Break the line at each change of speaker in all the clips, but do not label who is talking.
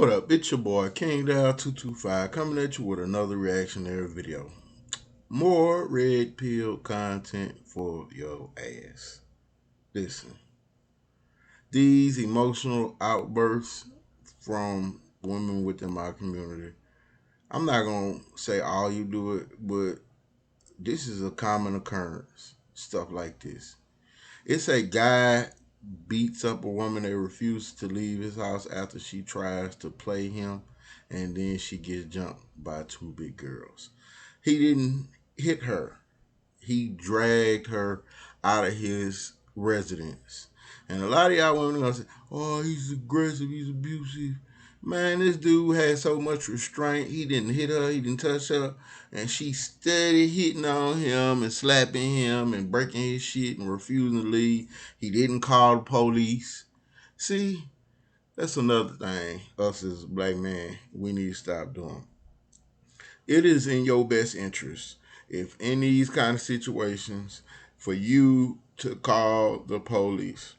What up? It's your boy King Dow 225 coming at you with another reactionary video. More red pill content for your ass. Listen, these emotional outbursts from women within my community, I'm not gonna say all you do it, but this is a common occurrence. Stuff like this. It's a guy beats up a woman that refuses to leave his house after she tries to play him, and then she gets jumped by two big girls. He didn't hit her. He dragged her out of his residence. And a lot of y'all women are gonna say, oh, he's aggressive, he's abusive. Man, this dude had so much restraint. He didn't hit her, he didn't touch her, and she steady hitting on him and slapping him and breaking his shit and refusing to leave. He didn't call the police. See, that's another thing us as a black man, we need to stop doing. It is in your best interest, if in these kind of situations, for you to call the police.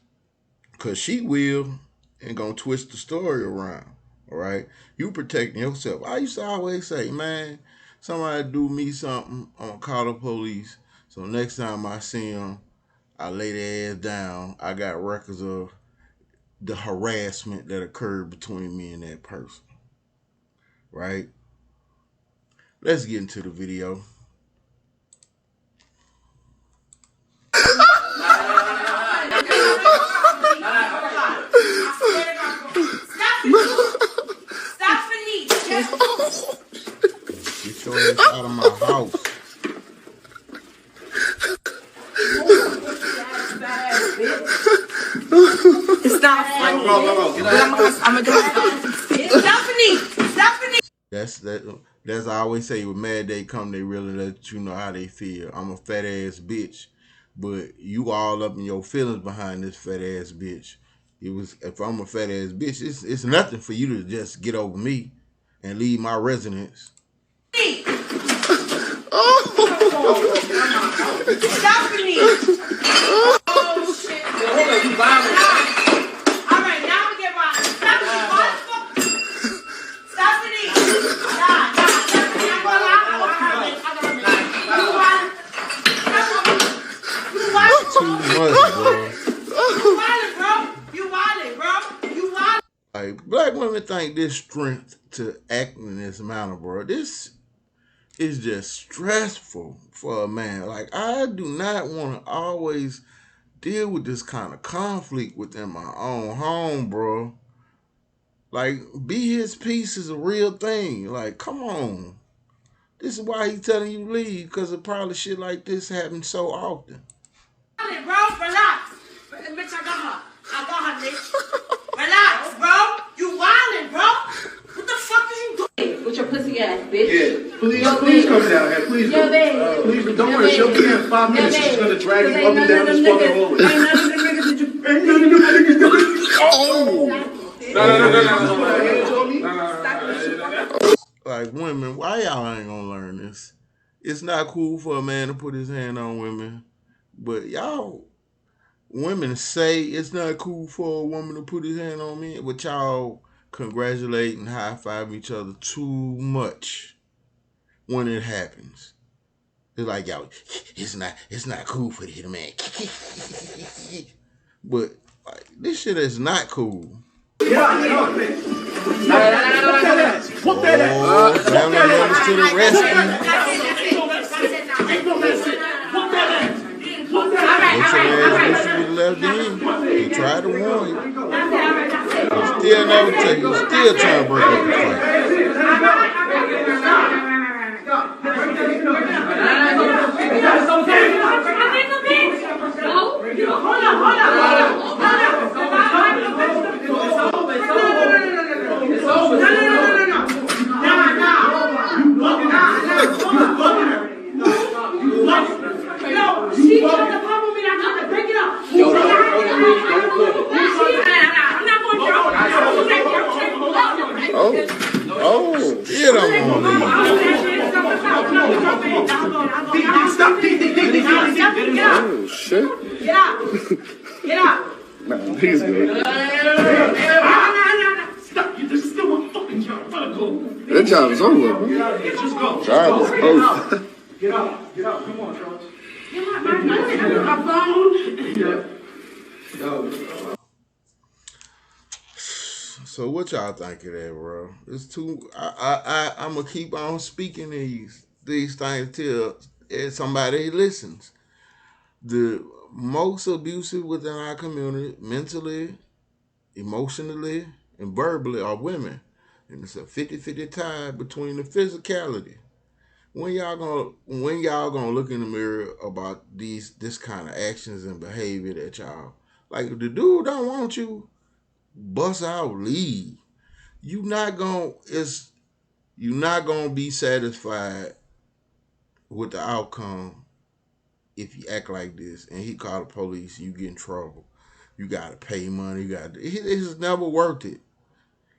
Because she will and gonna twist the story around. All right, you protecting yourself. I used to always say, man, somebody do me something, I'm gonna call the police. So next time I see them, I lay their ass down. I got records of the harassment that occurred between me and that person. Right? Let's get into the video. Get your ass out of my house.
It's not funny. I'm gonna do it. Stephanie.
That's I always say, when mad they come, they really let you know how they feel. I'm a fat ass bitch, but you all up in your feelings behind this fat ass bitch. If I'm a fat ass bitch, it's nothing for you to just get over me and leave my residence.
Stephanie. Oh shit. Hold on, you violent. All right, now I'm gonna get my Stephanie. What the fuck? Stephanie. Nah, Stephanie. I'm going out. You violent,
too much, bro.
You violent.
Like, black women think this strength to act in this manner, bro. This is just stressful for a man. Like, I do not want to always deal with this kind of conflict within my own home, bro. Like, be his peace is a real thing. Like, come on. This is why he's telling you to leave, because of probably shit like this happens so often.
Bro, relax. Bitch, I got her, bitch. Relax, bro. You wildin', bro. What the fuck is you doing? With your pussy ass, bitch.
Yeah, please come down here. Please, please, don't worry. She'll be here in 5 minutes. She's gonna drag you up and down this fucking hallway. Ain't none of them niggas that you. Ain't none of them niggas. Oh! No.
Like, women, why y'all ain't gonna learn this? It's not cool for a man to put his hand on women, but y'all, women say it's not cool for a woman to put his hand on me, but y'all congratulate and high-five each other too much when it happens. It's like, y'all, it's not cool for the man. But like, this shit is not cool.
Whoop that ass.
Family members to the rescue. Get your ass loose with the left hand. He tried to warn you. He still never tell you. He's still trying to break up the fight.
Hold on. It's over. No. She told the pump me. I'm going to break it up. I'm not going to drop.
Still don't want to leave.
Stop.
Oh, shit.
Get out.
Nah, he's good.
Stop. You just still want That job is over. Get out of here. Just go. Job is over. Get out. Get out. Come on, Charles.
So what y'all think of that, bro? It's too. I'm gonna keep on speaking these things till somebody listens. The most abusive within our community, mentally, emotionally, and verbally, are women, and it's a 50-50 tie between the physicality. When y'all gonna look in the mirror about this kind of actions and behavior that y'all like? If the dude don't want you, bust out, leave. You not gonna it's you not gonna be satisfied with the outcome if you act like this and he call the police and you get in trouble. You gotta pay money. It's never worth it.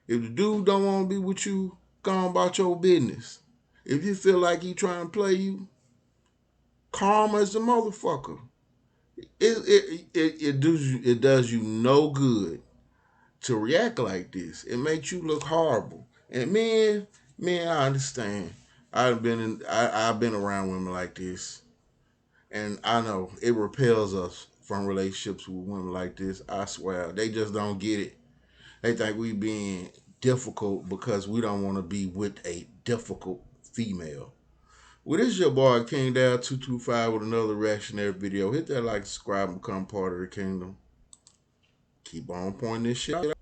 If the dude don't want to be with you, go on about your business. If you feel like he trying to play you, calm as the motherfucker. It does you no good to react like this. It makes you look horrible. And man, I understand. I've been around women like this, and I know it repels us from relationships with women like this. I swear, they just don't get it. They think we being difficult because we don't want to be with a difficult female. Well, this is your boy King Down 225 with another reactionary video. Hit that like, subscribe, and become part of the kingdom. Keep on pointing this shit